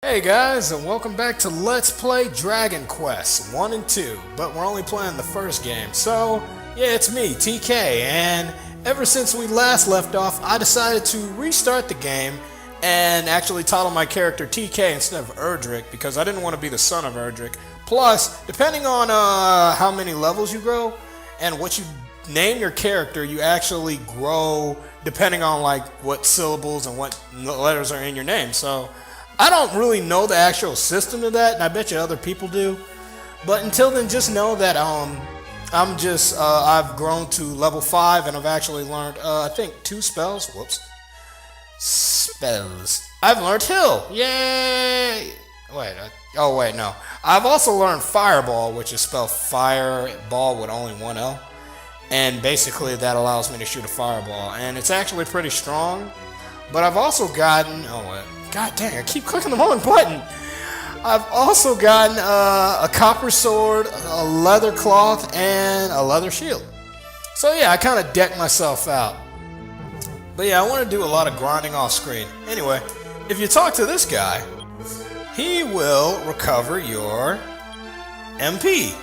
Hey guys, and welcome back to Let's Play Dragon Quest 1 and 2, but we're only playing the first game. So, yeah, it's me, TK, and ever since we last left off, I decided to restart the game and actually title my character TK instead of Erdrick, because I didn't want to be the son of Erdrick. Plus, depending on how many levels you grow and what you name your character, you actually grow depending on like what syllables and what letters are in your name. So, I don't really know the actual system of that, and I bet you other people do. But until then, just know that I've grown to level 5, and I've actually learned, I think, 2 spells. Whoops. Spells. I've learned Heal. Yay! Wait, no. I've also learned Fireball, which is spelled Fireball with only one L. And basically, that allows me to shoot a fireball. And it's actually pretty strong. But I've also gotten... God dang, I keep clicking the wrong button. I've also gotten a copper sword, a leather cloth, and a leather shield. So yeah, I kind of decked myself out. But yeah, I want to do a lot of grinding off screen. Anyway, if you talk to this guy, he will recover your MP.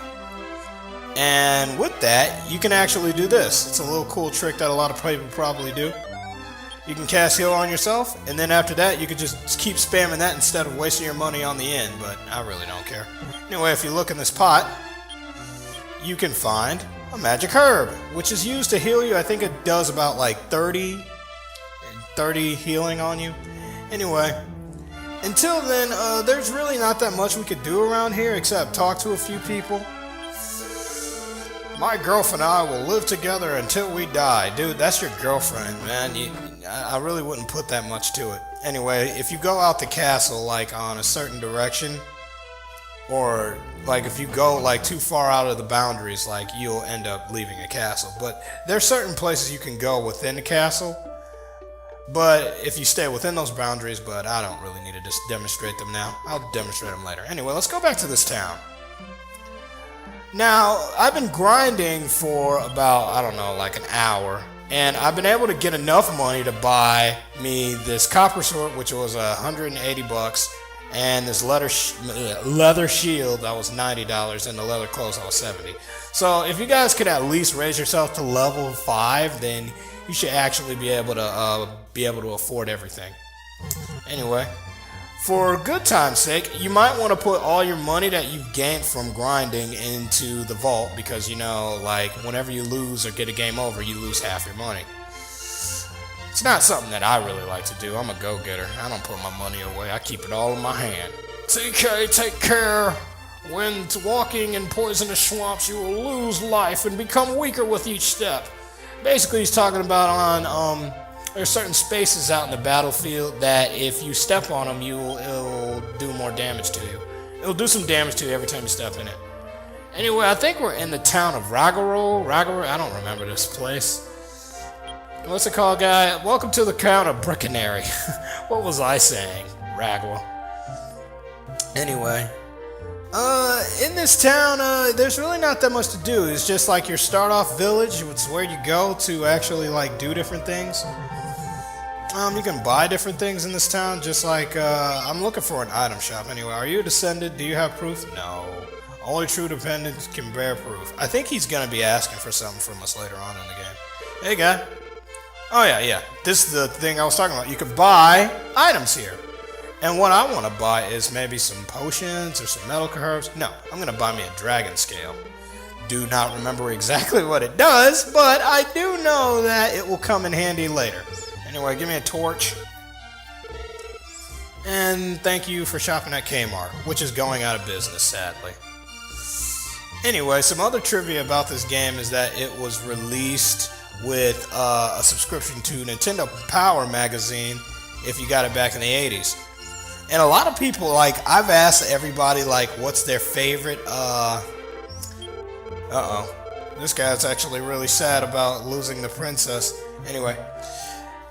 And with that, you can actually do this. It's a little cool trick that a lot of people probably do. You can cast heal on yourself, and then after that, you can just keep spamming that instead of wasting your money on the end, but I really don't care. Anyway, if you look in this pot, you can find a magic herb, which is used to heal you. I think it does about like 30 healing on you. Anyway, until then, there's really not that much we could do around here except talk to a few people. My girlfriend and I will live together until we die. Dude, that's your girlfriend, man. I really wouldn't put that much to it. Anyway, if you go out the castle, like, on a certain direction, or, like, if you go, like, too far out of the boundaries, like, you'll end up leaving a castle. But there's certain places you can go within the castle, but if you stay within those boundaries, but I don't really need to just demonstrate them now. I'll demonstrate them later. Anyway, let's go back to this town. Now, I've been grinding for about, I don't know, like an hour, and I've been able to get enough money to buy me this copper sword, which was $180, and this leather shield that was $90, and the leather clothes that was $70. So if you guys could at least raise yourself to level 5, then you should actually be able to afford everything. Anyway, for good time's sake, you might want to put all your money that you've gained from grinding into the vault, because, you know, like, whenever you lose or get a game over, you lose half your money. It's not something that I really like to do. I'm a go-getter. I don't put my money away. I keep it all in my hand. TK, take care. When walking in poisonous swamps, you will lose life and become weaker with each step. Basically, he's talking about there's certain spaces out in the battlefield that if you step on them, it'll do more damage to you. It'll do some damage to you every time you step in it. Anyway, I think we're in the town of Ragaro. I don't remember this place. What's it called, guy? Welcome to the town of Brickanary. What was I saying? Ragwell. Anyway, in this town, there's really not that much to do. It's just like your start-off village. It's where you go to actually like do different things. You can buy different things in this town, just like, I'm looking for an item shop anyway. Are you a descendant? Do you have proof? No. Only true dependents can bear proof. I think he's gonna be asking for something from us later on in the game. Hey, guy. Oh, yeah. This is the thing I was talking about. You can buy items here. And what I want to buy is maybe some potions or some medical herbs. No, I'm gonna buy me a dragon scale. Do not remember exactly what it does, but I do know that it will come in handy later. Anyway, give me a torch. And thank you for shopping at Kmart, which is going out of business, sadly. Anyway, some other trivia about this game is that it was released with a subscription to Nintendo Power magazine if you got it back in the 80s. And a lot of people, like, I've asked everybody, like, what's their favorite, this guy's actually really sad about losing the princess. Anyway,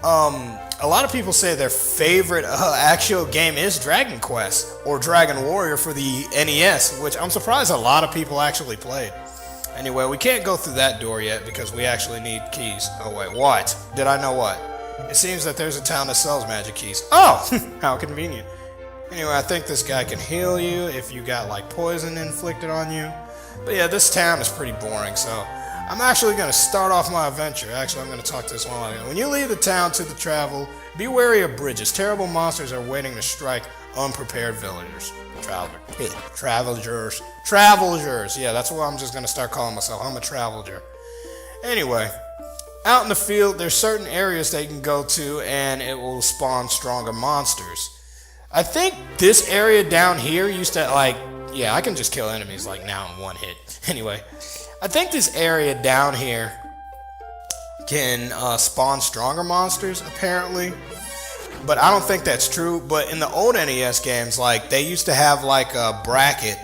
a lot of people say their favorite actual game is Dragon Quest or Dragon Warrior for the NES, which I'm surprised a lot of people actually played. Anyway, we can't go through that door yet because we actually need keys. Oh wait, what? Did I know what? It seems that there's a town that sells magic keys. Oh, how convenient. Anyway, I think this guy can heal you if you got like poison inflicted on you. But yeah, this town is pretty boring, so I'm actually going to start off my adventure. Actually, I'm going to talk to this one. When you leave the town to the travel, be wary of bridges. Terrible monsters are waiting to strike unprepared villagers. Travelers. Yeah, that's what I'm just going to start calling myself. I'm a traveler. Anyway, out in the field, there's certain areas that you can go to, and it will spawn stronger monsters. I think this area down here used to, yeah, I can just kill enemies, now in one hit. Anyway, I think this area down here can spawn stronger monsters, apparently. But I don't think that's true. But in the old NES games, they used to have, a bracket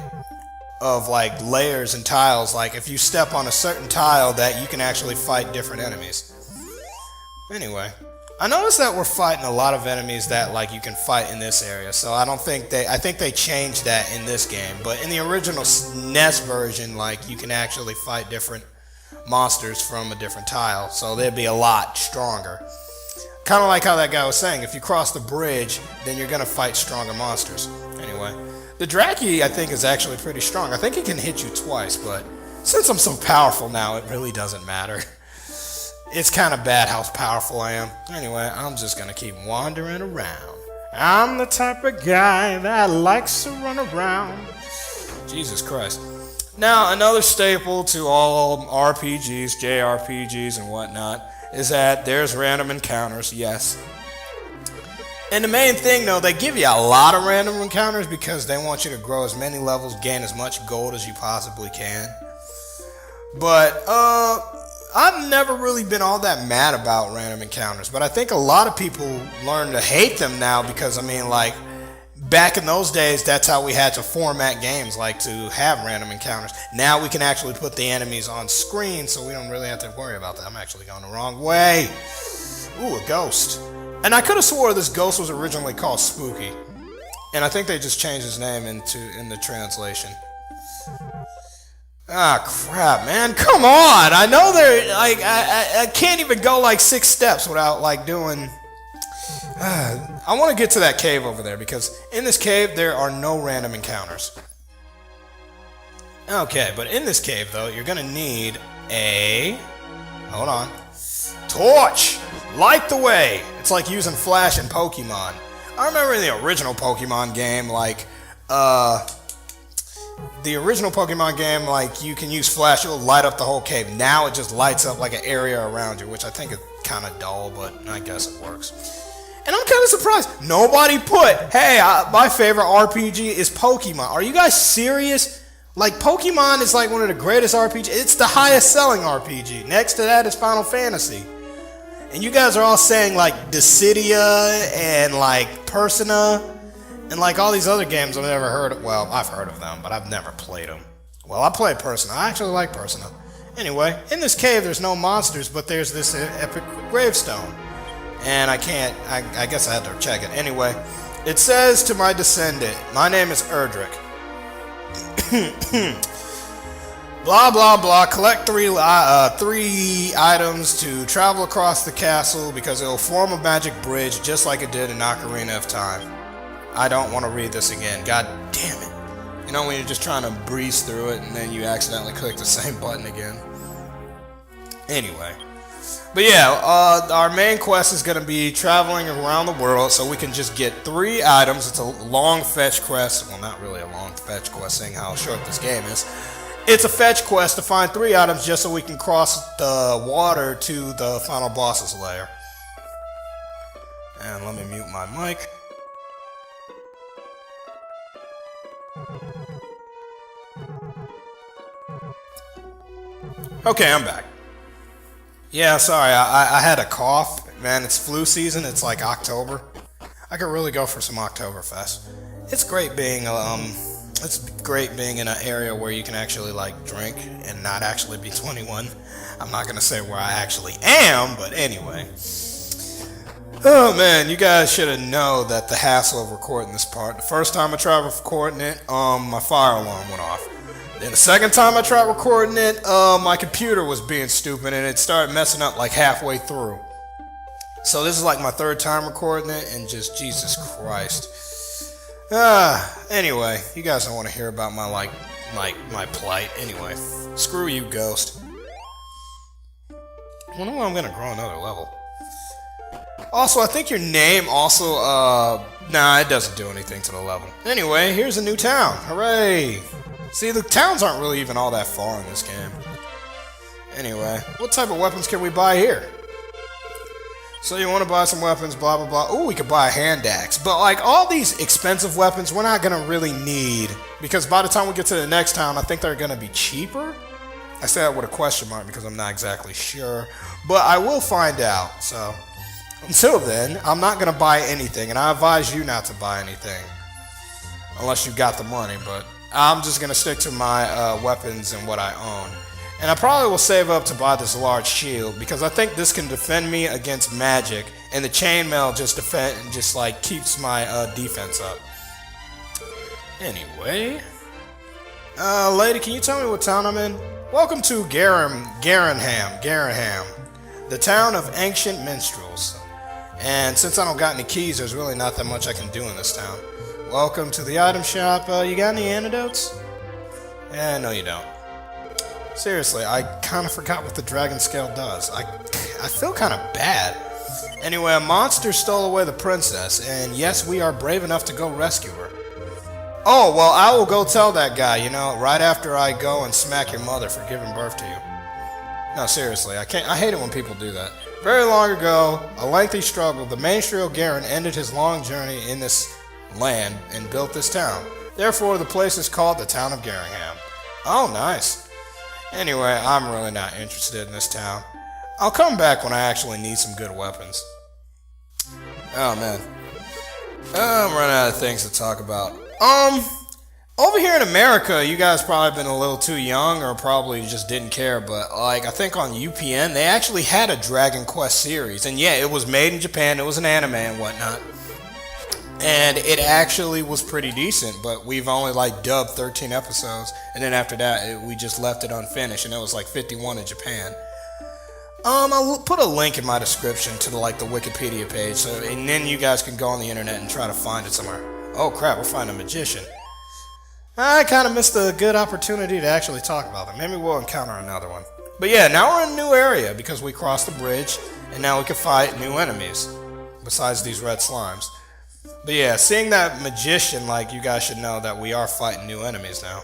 of, layers and tiles. If you step on a certain tile, that you can actually fight different enemies. Anyway, I noticed that we're fighting a lot of enemies that you can fight in this area, so I think they changed that in this game. But in the original NES version, you can actually fight different monsters from a different tile, so they'd be a lot stronger. Kind of like how that guy was saying, if you cross the bridge, then you're gonna fight stronger monsters. Anyway, the Draki I think is actually pretty strong. I think he can hit you twice, but since I'm so powerful now, it really doesn't matter. It's kind of bad how powerful I am. Anyway, I'm just going to keep wandering around. I'm the type of guy that likes to run around. Jesus Christ. Now, another staple to all RPGs, JRPGs, and whatnot, is that there's random encounters, yes. And the main thing, though, they give you a lot of random encounters because they want you to grow as many levels, gain as much gold as you possibly can. But, I've never really been all that mad about random encounters, but I think a lot of people learn to hate them now because, back in those days, that's how we had to format games, to have random encounters. Now we can actually put the enemies on screen, so we don't really have to worry about that. I'm actually going the wrong way. Ooh, a ghost. And I could have swore this ghost was originally called Spooky, and I think they just changed his name in the translation. Ah, crap, man. Come on. I know they're, I can't even go, 6 steps without, doing... I want to get to that cave over there, because in this cave, there are no random encounters. Okay, but in this cave, though, you're going to need a... Hold on. Torch! Light the way! It's like using flash in Pokemon. I remember in the original Pokemon game, the original Pokemon game, you can use flash, it'll light up the whole cave. Now it just lights up an area around you, which I think is kind of dull, but I guess it works. And I'm kind of surprised nobody put, hey, my favorite RPG is Pokemon. Are you guys serious? Pokemon is one of the greatest RPGs. It's the highest selling RPG. Next to that is Final Fantasy. And you guys are all saying Dissidia and Persona. And all these other games I've never heard of. Well, I've heard of them, but I've never played them. Well, I played Persona. I actually like Persona. Anyway, in this cave there's no monsters, but there's this epic gravestone. And I guess I had to check it. Anyway, it says to my descendant, my name is Erdrick. Blah, blah, blah. Collect three items to travel across the castle because it will form a magic bridge just like it did in Ocarina of Time. I don't want to read this again. God damn it. You know when you're just trying to breeze through it and then you accidentally click the same button again? Anyway. But yeah, our main quest is going to be traveling around the world so we can just get 3 items. It's a long fetch quest. Well, not really a long fetch quest, seeing how short this game is. It's a fetch quest to find 3 items just so we can cross the water to the final boss's lair. And let me mute my mic. Okay, I'm back. Yeah, sorry, I had a cough. Man, it's flu season. It's October. I could really go for some Oktoberfest. It's great being in an area where you can actually drink and not actually be 21. I'm not gonna say where I actually am, but anyway. Oh man, you guys should have known that the hassle of recording this part. The first time I tried recording it, my fire alarm went off. Then the second time I tried recording it, my computer was being stupid and it started messing up halfway through. So this is my 3rd time recording it, and just Jesus Christ. Anyway, you guys don't want to hear about my plight. Anyway, screw you, Ghost. I wonder when I'm gonna grow another level. Also, I think your name also, nah, it doesn't do anything to the level. Anyway, here's a new town. Hooray! See, the towns aren't really even all that far in this game. Anyway, what type of weapons can we buy here? So you want to buy some weapons, blah, blah, blah. Ooh, we could buy a hand axe. But, like, all these expensive weapons we're not going to really need. Because by the time we get to the next town, I think they're going to be cheaper. I say that with a question mark because I'm not exactly sure. But I will find out, so... Until then, I'm not going to buy anything, and I advise you not to buy anything. Unless you got the money, but I'm just going to stick to my weapons and what I own. And I probably will save up to buy this large shield, because I think this can defend me against magic, and the chainmail just like keeps my defense up. Anyway, lady, can you tell me what town I'm in? Welcome to Garenham, the town of ancient minstrels. And since I don't got any keys, there's really not that much I can do in this town. Welcome to the item shop. You got any antidotes? No, you don't. Seriously, I kind of forgot what the dragon scale does. I feel kind of bad. Anyway, a monster stole away the princess, and yes, we are brave enough to go rescue her. Oh, well, I will go tell that guy, you know, right after I go and smack your mother for giving birth to you. No, seriously, I hate it when people do that. Very long ago, a lengthy struggle, the minstrel Garen ended his long journey in this land and built this town. Therefore, the place is called the town of Garenham. Oh, nice. Anyway, I'm really not interested in this town. I'll come back when I actually need some good weapons. Oh, man. I'm running out of things to talk about. Over here in America, you guys probably been a little too young or probably just didn't care, but like I think on UPN, they actually had a Dragon Quest series. And yeah, it was made in Japan, it was an anime and whatnot. And it actually was pretty decent, but we've only like dubbed 13 episodes. And then after that, we just left it unfinished, and it was like 51 in Japan. I'll put a link in my description to the Wikipedia page, so and then you guys can go on the internet and try to find it somewhere. Oh crap, we'll find a magician. I kind of missed a good opportunity to actually talk about them. Maybe we'll encounter another one. But yeah, now we're in a new area because we crossed the bridge, and now we can fight new enemies, besides these red slimes. But yeah, seeing that magician, you guys should know that we are fighting new enemies now.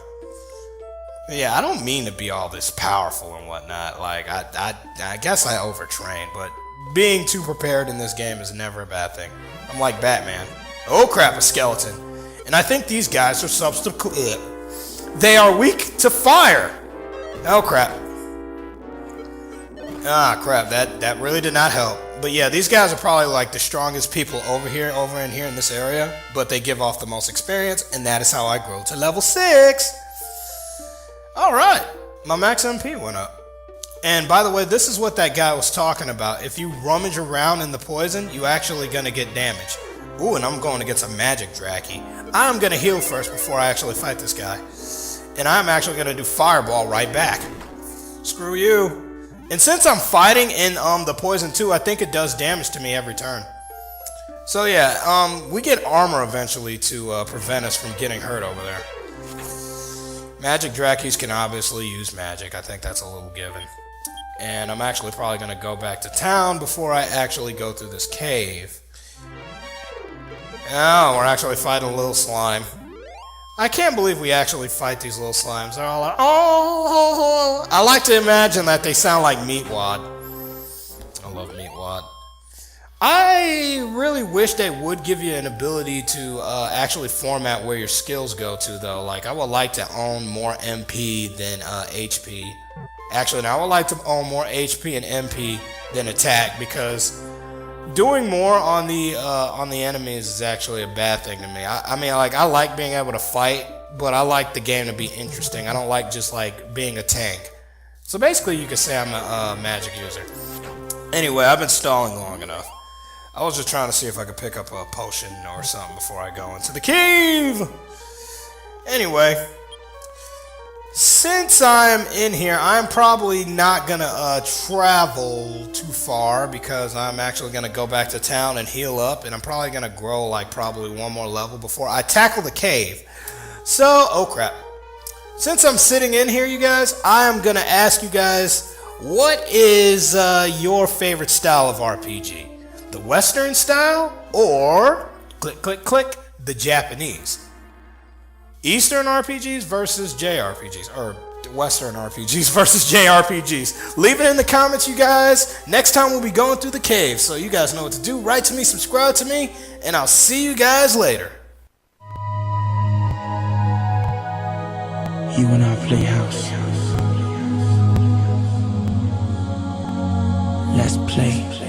But yeah, I don't mean to be all this powerful and whatnot. I guess I overtrain, but being too prepared in this game is never a bad thing. I'm like Batman. Oh crap, a skeleton. And I think these guys are they are weak to fire. Oh crap. Ah crap, that really did not help. But yeah, these guys are probably the strongest people over in here in this area, but they give off the most experience, and that is how I grow to level 6. Alright, my max MP went up. And by the way, this is what that guy was talking about. If you rummage around in the poison, you actually gonna get damage. Ooh, and I'm going to get some magic Draki. I'm going to heal first before I actually fight this guy. And I'm actually going to do Fireball right back. Screw you. And since I'm fighting in the poison too, I think it does damage to me every turn. So yeah, we get armor eventually to prevent us from getting hurt over there. Magic Drakis can obviously use magic. I think that's a little given. And I'm actually probably going to go back to town before I actually go through this cave. Oh, we're actually fighting a little slime. I can't believe we actually fight these little slimes. They're all like, oh. I like to imagine that they sound like Meatwad. I love Meatwad. I really wish they would give you an ability to actually format where your skills go to, though. I would like to own more MP than HP. Actually, no, I would like to own more HP and MP than attack, because doing more on the enemies is actually a bad thing to me. I mean, I like being able to fight, but I like the game to be interesting. I don't like just being a tank. So basically, you could say I'm a magic user. Anyway, I've been stalling long enough. I was just trying to see if I could pick up a potion or something before I go into the cave. Anyway, Since I'm in here, I'm probably not gonna travel too far because I'm actually gonna go back to town and heal up, and I'm probably gonna grow like probably one more level before I tackle the cave. So, oh crap. Since I'm sitting in here, you guys, I am gonna ask you guys, what is your favorite style of RPG? The Western style or click, click, click, the Japanese? Eastern RPGs versus JRPGs, or Western RPGs versus JRPGs. Leave it in the comments, you guys. Next time we'll be going through the cave, so you guys know what to do. Write to me, subscribe to me, and I'll see you guys later. You and I play house. Let's play.